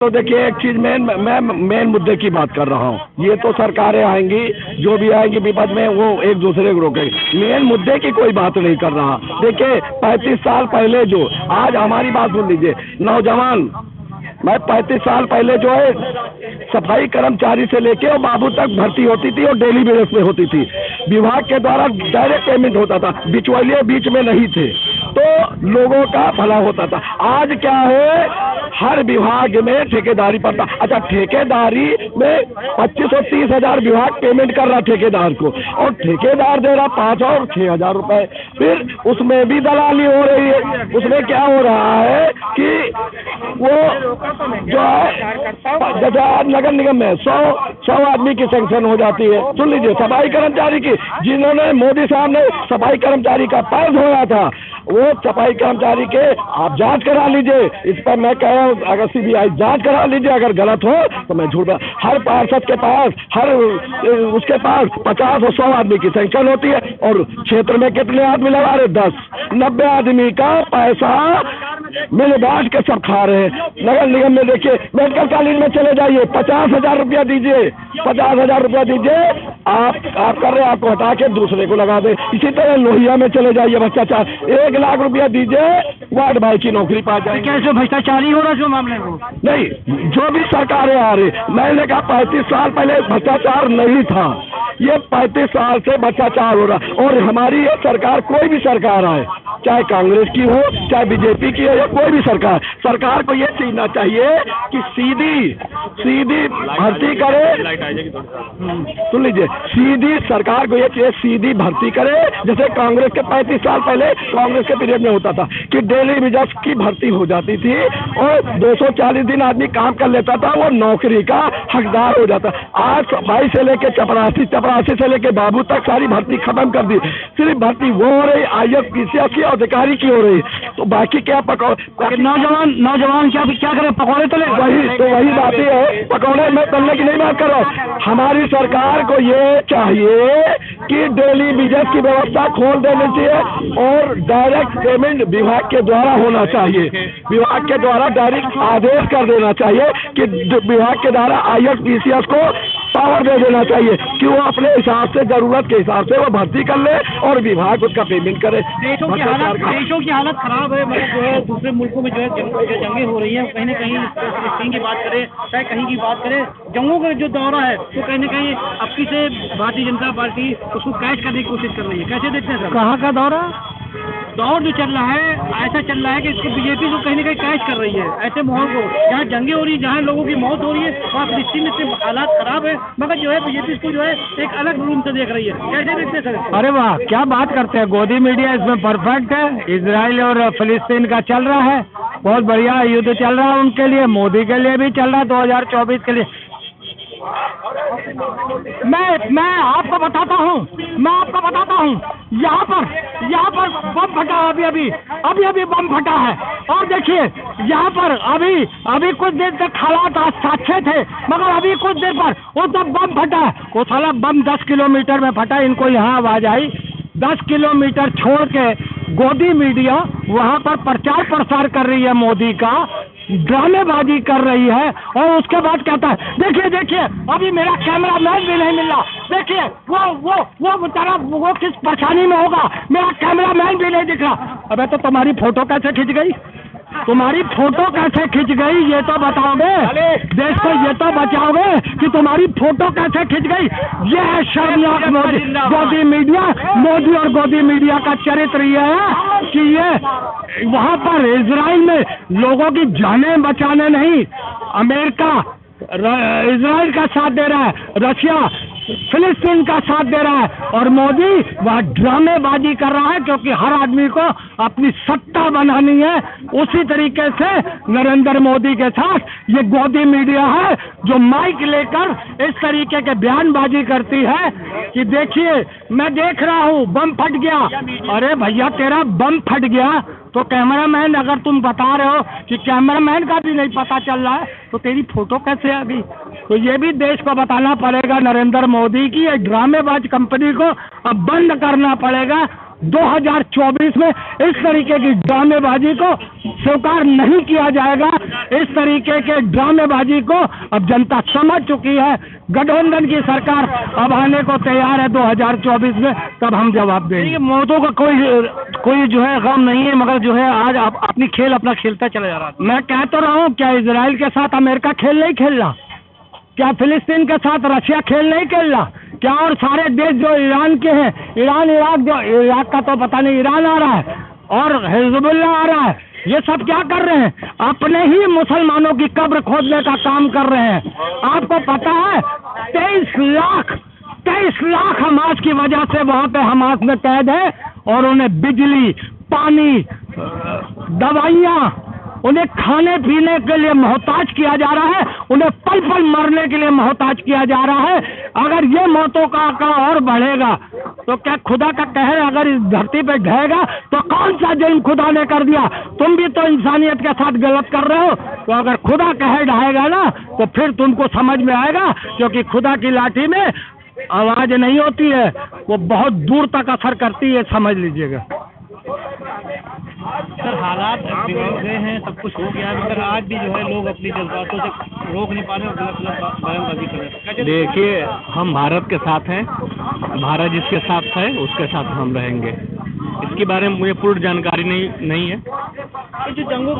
तो देखिए एक चीज मैं मेन मुद्दे की बात कर रहा हूँ। ये तो सरकारें आएंगी, जो भी आएंगी विपद में, वो एक दूसरे को रोकेंगे। मेन मुद्दे की कोई बात नहीं कर रहा। देखिए 35 साल पहले जो, आज हमारी बात सुन लीजिए, नौजवान, मैं 35 साल पहले जो है सफाई कर्मचारी से लेके और बाबू तक भर्ती होती थी और डेली बेसिस पे होती थी। विभाग के द्वारा डायरेक्ट पेमेंट होता था, बिचौलिए बीच में नहीं थे, तो लोगों का भला होता था। आज क्या है, हर विभाग में ठेकेदारी पड़ता। अच्छा, ठेकेदारी में 25 और 30 हजार विभाग पेमेंट कर रहा ठेकेदार को, और ठेकेदार दे रहा 5 और 6 हजार रुपए। फिर उसमें भी दलाली हो रही है। उसमें क्या हो रहा है कि वो जो है, जैसे आज नगर निगम में 100 आदमी की सैंक्शन हो जाती है। सुन लीजिए, सफाई कर्मचारी की, जिन्होंने मोदी साहब ने सफाई कर्मचारी का पैर धोया था, वो सफाई कर्मचारी के आप जांच करा लीजिए। इस पर मैं कह रहा हूँ, अगर CBI जांच करा लीजिए, अगर गलत हो तो मैं झूठ। हर पार्षद के पास, हर उसके पास 50 और 100 आदमी की सैंक्शन होती है, और क्षेत्र में कितने आदमी लगा रहे? 10-90 आदमी का पैसा मिल बांट के सब खा रहे हैं। नगर निगम में देखिए, मेडिकल कॉलेज में चले जाइए, 50,000 रुपया दीजिए, 50,000 रुपया दीजिए, आप कर रहे हैं, आपको हटा के दूसरे को लगा दे। इसी तरह लोहिया में चले जाइए, भ्रष्टाचार, 1 लाख रुपया दीजिए, वार्ड भाई की नौकरी पा जाए। कैसे भ्रष्टाचारी हो रहा जो मामले को? नहीं, जो भी सरकारें आ रही, मैंने कहा 35 साल पहले भ्रष्टाचार नहीं था, ये 35 साल से भ्रष्टाचार हो रहा। और हमारी ये सरकार, कोई भी सरकार आए, चाहे कांग्रेस की हो, चाहे बीजेपी की हो, या कोई भी सरकार को ये सीखना चाहिए कि सीधी भर्ती करे। सुन लीजिए, सीधी सरकार को ये चाहिए, सीधी भर्ती करे। जैसे कांग्रेस के 35 साल पहले कांग्रेस के पीरियड में होता था कि डेली वेजेस की भर्ती हो जाती थी, और 240 दिन आदमी काम कर लेता था, वो नौकरी का हकदार हो जाता। आज सफाई से लेके चपरासी से लेके बाबू तक सारी भर्ती खत्म कर दी। सिर्फ भर्ती वो हो रही, IAS PCS की अधिकारी की हो रही, तो बाकी क्या नौजवान क्या करे? पकौड़े तले? वही बात ही है, पकौड़े में तलने की नहीं बात कर रहा हूँ। हमारी सरकार को ये चाहिए कि डेली वेजेस की व्यवस्था खोल देनी चाहिए, और डायरेक्ट पेमेंट विभाग के द्वारा होना चाहिए। विभाग के द्वारा डायरेक्ट आदेश कर देना चाहिए कि विभाग के द्वारा IAS PCS को पावर दे देना चाहिए कि वो अपने हिसाब से, जरूरत के हिसाब से वो भर्ती कर ले, और विभाग उसका पेमेंट करे। देशों की हालत खराब है। मतलब जो है दूसरे मुल्कों में जो है जंगें हो रही हैं, कहीं न कहीं फिलिस्तीन की बात करें, चाहे कहीं की बात करें, जंगों का जो दौरा है, तो कहीं न कहीं अबकी से भारतीय जनता पार्टी उसको कैच करने की कोशिश कर रही है। कैसे देखते हैं सर? कहाँ का दौरा? दौर जो चल रहा है, ऐसा चल रहा है कि इसको बीजेपी को कहीं न कहीं कैच कर रही है। ऐसे माहौल को, जहाँ जंगें हो रही है, जहाँ लोगों की मौत हो रही है, वहाँ फिलिस्तीन में इतने हालात खराब है, मगर जो है बीजेपी इसको जो है एक अलग रूम से देख रही है। कैसे देखते हैं सर? अरे वाह, क्या बात करते हैं। गोदी मीडिया इसमें परफेक्ट है। इजराइल और फिलिस्तीन का चल रहा है, बहुत बढ़िया युद्ध चल रहा है उनके लिए, मोदी के लिए भी चल रहा है, 2024 के लिए। मैं आपको बताता हूँ, यहाँ पर बम फटा है, अभी बम फटा है। और देखिए यहाँ पर अभी कुछ देर तक हालात अच्छे थे, मगर अभी कुछ देर पर वो तब बम फटा है। वो साला बम 10 किलोमीटर में फटा। इनको यहाँ आवाज आई, 10 किलोमीटर छोड़ के गोदी मीडिया वहाँ पर प्रचार प्रसार कर रही है, मोदी का ड्रामेबाजी कर रही है। और उसके बाद कहता है, देखिए अभी मेरा कैमरा मैन भी नहीं मिल रहा, देखिए वो बेचारा वो किस परेशानी में होगा, मेरा कैमरा मैन भी नहीं दिख रहा। अबे तो तुम्हारी फोटो कैसे खिंच गई? ये तो बताओगे? देश को ये तो बचाओगे कि तुम्हारी फोटो कैसे खिंच गई? ये है शर्मनाक गोदी मीडिया। मोदी और गोदी मीडिया का चरित्र ये है कि ये वहां पर इजराइल में लोगों की जानें बचाने नहीं, अमेरिका इजराइल का साथ दे रहा है, रशिया फिलिस्तीन का साथ दे रहा है, और मोदी वह ड्रामेबाजी कर रहा है, क्योंकि हर आदमी को अपनी सत्ता बनानी है। उसी तरीके से नरेंद्र मोदी के साथ ये गोदी मीडिया है, जो माइक लेकर इस तरीके के बयानबाजी करती है कि देखिए मैं देख रहा हूँ बम फट गया। अरे भैया, तेरा बम फट गया तो कैमरामैन, अगर तुम बता रहे हो कि कैमरामैन का भी नहीं पता चल रहा है, तो तेरी फोटो कैसे आ गई? तो ये भी देश को बताना पड़ेगा, नरेंद्र मोदी की ये ड्रामेबाज कंपनी को अब बंद करना पड़ेगा। 2024 में इस तरीके की ड्रामेबाजी को स्वीकार नहीं किया जाएगा। इस तरीके के ड्रामेबाजी को अब जनता समझ चुकी है। गठबंधन की सरकार अब आने को तैयार है 2024 में, तब हम जवाब देंगे। मौतों का कोई जो है गम नहीं है, मगर जो है आज आप अपनी खेल अपना खेलता चला जा रहा है। मैं कह तो रहा हूँ, क्या इजराइल के साथ अमेरिका खेल नहीं खेल रहा? क्या फिलिस्तीन के साथ रशिया खेल नहीं खेल रहा? क्या और सारे देश जो ईरान के हैं, ईरान इराक, जो इराक का तो पता नहीं, ईरान आ रहा है और हिजबुल्ला आ रहा है, ये सब क्या कर रहे हैं? अपने ही मुसलमानों की कब्र खोदने का काम कर रहे हैं। आपको पता है 23 लाख हमास की वजह से वहां पे हमास में कैद है, और उन्हें बिजली, पानी, दवाइयाँ, उन्हें खाने पीने के लिए मोहताज किया जा रहा है, उन्हें पल पल मरने के लिए मोहताज किया जा रहा है। अगर ये मौतों का आंकड़ा और बढ़ेगा तो क्या खुदा का कहर अगर इस धरती पे ढहेगा तो कौन सा जुल्म खुदा ने कर दिया? तुम भी तो इंसानियत के साथ गलत कर रहे हो। तो अगर खुदा कहर ढहेगा ना तो फिर तुमको समझ में आएगा, क्योंकि खुदा की लाठी में आवाज नहीं होती है, वो बहुत दूर तक असर करती है, समझ लीजिएगा। सर हालात बिगड़ गए हैं, सब कुछ हो गया है, मगर आज भी जो है लोग अपनी जज्बातों से रोक नहीं पा रहे और गलत बयानबाजी कर रहे हैं। देखिए, हम भारत के साथ हैं, भारत जिसके साथ है उसके साथ हम रहेंगे। इसके बारे में मुझे पूर्ण जानकारी नहीं है। ये जो जंगों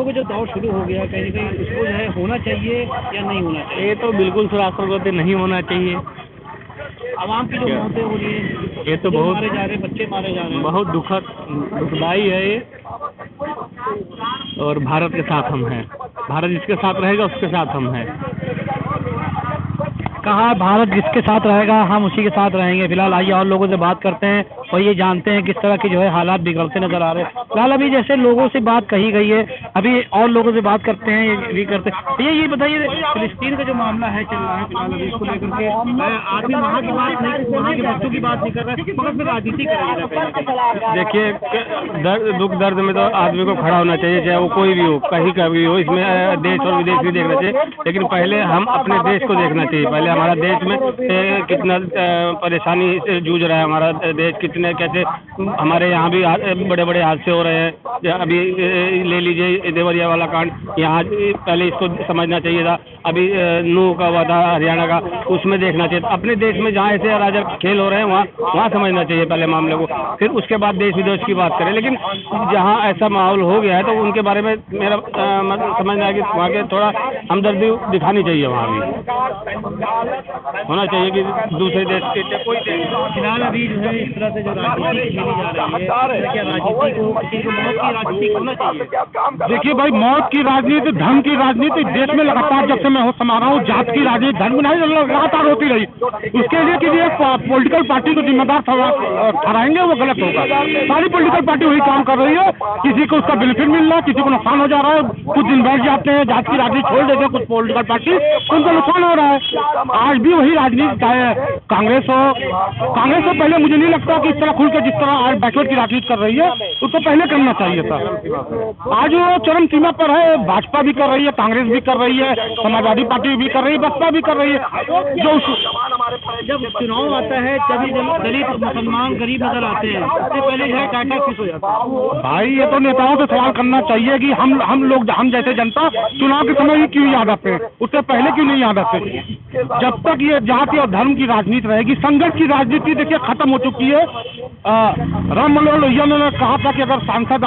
का जो दौर शुरू हो गया, कहीं ना कहीं उसको जो है होना चाहिए या नहीं होना चाहिए? ये तो बिल्कुल सरासर नहीं होना चाहिए। आवाम की जो मौतें हो रही हैं, ये तो बहुत मारे जा रहे हैं, बच्चे मारे जा रहे हैं, बहुत दुखदाई है ये। और भारत के साथ हम हैं, भारत जिसके साथ रहेगा उसके साथ हम हैं। कहा भारत जिसके साथ रहेगा हम उसी के साथ रहेंगे। फिलहाल आइए और लोगों से बात करते हैं और ये जानते हैं किस तरह की जो है हालात बिगड़ते नजर आ रहे हैं। फिलहाल अभी जैसे लोगों से बात कही गई है, अभी और लोगों से बात करते हैं, ये भी करते हैं। ये बताइए, फिलिस्तीन का जो मामला है चल रहा है फिलहाल, अभी इसको लेकर के आदमी वहाँ की बात नहीं, वहाँ के बच्चों की बात नहीं कर रहा है, मगर फिर राजनीति कर रहा है। देखिए, दुख दर्द में तो आदमी को खड़ा होना चाहिए, चाहे वो कोई भी हो, कहीं का भी हो। इसमें देश और विदेश भी देखना चाहिए, लेकिन पहले हम अपने देश को देखना चाहिए। पहले हमारा देश में कितना परेशानी से जूझ रहा है हमारा देश, कितने कैसे हमारे यहाँ भी बड़े बड़े हादसे हो रहे हैं। अभी ले लीजिए देवरिया वाला कांड, यहाँ पहले इसको समझना चाहिए था। अभी नूह का हुआ था हरियाणा का, उसमें देखना चाहिए। अपने देश में जहाँ ऐसे अराजक खेल हो रहे हैं वहाँ समझना चाहिए पहले मामले को, फिर उसके बाद देश विदेश की बात करें। लेकिन जहाँ ऐसा माहौल हो गया है तो उनके बारे में मेरा समझना है कि वहाँ के थोड़ा हमदर्दी दिखानी चाहिए। वहाँ भी होना चाहिए कि दूसरे देश के कोई देश। फिलहाल अभी जो है इस तरह से जो राजनीति खेली जा रही है, क्या राजनीति को मौत की राजनीति होना चाहिए? देखिए भाई, मौत की राजनीति, धर्म की राजनीति देश में लगातार जब से मैं हो समा रहा हूँ, जात की राजनीति, धर्म नहीं लगातार होती रही। उसके लिए किसी एक पॉलिटिकल पार्टी को जिम्मेदार ठहराएंगे वो गलत होगा। सारी पॉलिटिकल पार्टी वही काम कर रही है, किसी को उसका बेनिफिट मिल रहा है, किसी को नुकसान हो जा रहा है। कुछ दिन बैठ जाते हैं, जात की राजनीति छोड़ देते हैं कुछ पॉलिटिकल पार्टी, उनको नुकसान हो रहा है। आज भी वही राजनीति, चाहे कांग्रेस हो तो पहले मुझे नहीं लगता कि इस तरह खुल के जिस तरह आज बैकवर्ड की राजनीति कर रही है उसको पहले करना चाहिए था। आज वो चरम सीमा पर है, भाजपा भी कर रही है, कांग्रेस भी कर रही है, समाजवादी पार्टी भी कर रही है, बसपा भी कर रही है। जो जब चुनाव आता है तभी दलित मुसलमान गरीब नजर आते हैं, उससे पहले जो है टाटा फिक्स हो जाता है। भाई ये तो नेताओं से सवाल करना चाहिए कि हम जैसे जनता चुनाव के समय ही क्यों याद आते हैं, उससे पहले क्यों नहीं याद आते। जब तक ये जाति और धर्म की राजनीति रहेगी, संघर्ष की राजनीति देखिए खत्म हो चुकी है। राम मनोहर लोहिया ने कहा था कि अगर सांसद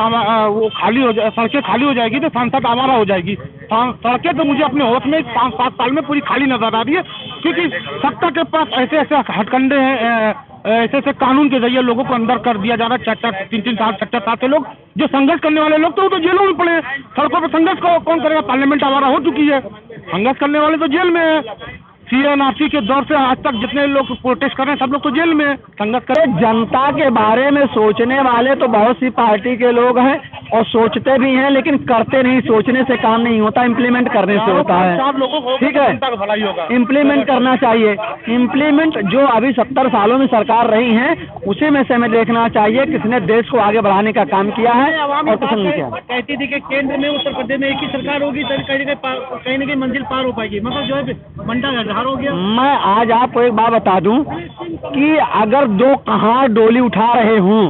वो खाली हो जाए, सड़कें खाली हो जाएगी तो सांसद आवारा हो जाएगी। सड़कें तो मुझे अपने होश में 5-7 साल में पूरी खाली नजर आ रही है, क्योंकि सत्ता के पास ऐसे हथकंडे हैं, ऐसे कानून के जरिए लोगों को अंदर कर दिया जा रहा है। 3-3 साल 7 के लोग जो संघर्ष करने वाले लोग तो जेलों में पड़े। सड़कों पर संघर्ष को कौन करेगा? पार्लियामेंट आवारा हो चुकी है, संघर्ष करने वाले तो जेल में है। CNRC के दौर से आज तक जितने लोग प्रोटेस्ट कर रहे हैं सब लोग तो जेल में संघर्ष कर। जनता के बारे में सोचने वाले तो बहुत सी पार्टी के लोग हैं और सोचते भी हैं, लेकिन करते नहीं। सोचने से काम नहीं होता, इम्प्लीमेंट करने से होता है। ठीक है, इम्प्लीमेंट करना चाहिए। इम्प्लीमेंट जो अभी 70 सालों में सरकार रही है उसी में से हमें देखना चाहिए किसने देश को आगे बढ़ाने का काम किया है और किसने नहीं किया। कहती थी कि केंद्र में उत्तर प्रदेश में एक ही सरकार होगी तो कहीं न कहीं मंजिल पार हो पाएगी, मगर जो है बंटा हो गया। मैं आज आपको एक बात बता दूं कि अगर 2 कहार डोली उठा रहे हूं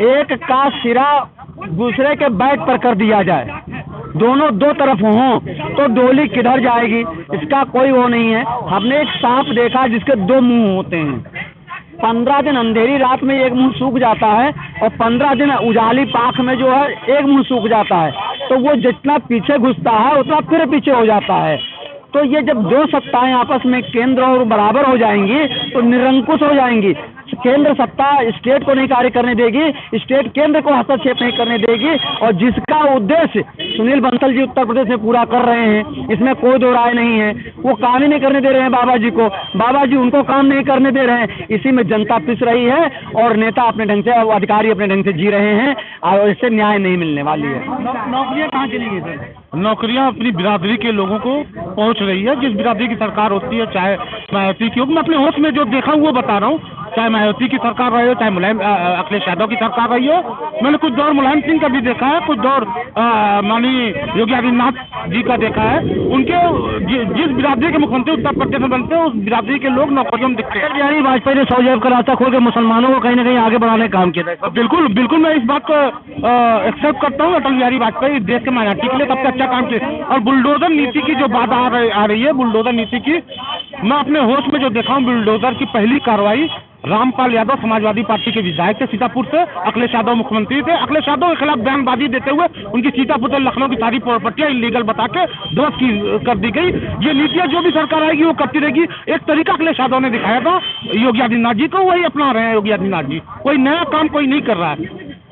एक का सिरा दूसरे के बैक पर कर दिया जाए, दोनों दो तरफ हों, तो डोली किधर जाएगी? इसका कोई वो नहीं है। हमने एक सांप देखा जिसके दो मुंह होते हैं। 15 दिन अंधेरी रात में एक मुंह सूख जाता है और 15 दिन उजाली पाख में जो है एक मुंह सूख जाता है। तो वो जितना पीछे घुसता है उतना फिर पीछे हो जाता है। तो ये जब दो सत्ताएं आपस में केंद्र और बराबर हो जाएंगी तो निरंकुश हो जाएंगी। केंद्र सत्ता स्टेट को नहीं कार्य करने देगी, स्टेट केंद्र को हस्तक्षेप नहीं करने देगी। और जिसका उद्देश्य सुनील बंसल जी उत्तर प्रदेश में पूरा कर रहे हैं, इसमें कोई दो राय नहीं है। वो काम ही नहीं करने दे रहे हैं बाबा जी को, बाबा जी उनको काम नहीं करने दे रहे हैं। इसी में जनता पिस रही है और नेता अपने ढंग से, अधिकारी अपने ढंग से जी रहे हैं और इससे न्याय नहीं मिलने वाली है। नौकरियां कहाँ चली गई सर? नौकरियां अपनी बिरादरी के लोगों को पहुंच रही है। जिस बिरादरी की सरकार होती है, चाहे मायावती की हो, मैं अपने होश में जो देखा वो बता रहा हूँ। चाहे मायावती की सरकार रही हो, चाहे मुलायम अखिलेश यादव की सरकार रही हो। मैंने कुछ दौर मुलायम सिंह का भी देखा है, कुछ दौर माननीय योगी आदित्यनाथ जी का देखा है। उनके जिस बिरादरी के मुख्यमंत्री उत्तर प्रदेश में बनते हैं, उस बिरादरी के लोग नौकरियों में दिखते हैं। बिहारी वाजपेयी ने 100 जेब का रास्ता खोल के मुसलमानों को कहीं ना कहीं आगे बढ़ाने का काम किया था। बिल्कुल बिल्कुल, मैं इस बात को एक्सेप्ट करता हूँ। अटल बिहारी वाजपेयी देश के माइनॉरिटी के लिए सबसे अच्छा काम किया। और बुलडोजर नीति की जो बात आ रही है, बुलडोजर नीति की, मैं अपने होश में जो देखा हूँ, बुलडोजर की पहली कार्रवाई रामपाल यादव समाजवादी पार्टी के विधायक थे सीतापुर से, अखिलेश यादव मुख्यमंत्री थे। अखिलेश यादव के खिलाफ बयानबाजी देते हुए उनकी सीतापुर से लखनऊ की सारी प्रॉपर्टियां इलीगल बता के ध्वस्त कर दी गई। ये नीतियां जो भी सरकार आएगी वो करती रहेगी। एक तरीका अखिलेश यादव ने दिखाया था योगी आदित्यनाथ जी को, वही अपना रहे हैं योगी आदित्यनाथ जी। कोई नया काम कोई नहीं कर रहा है।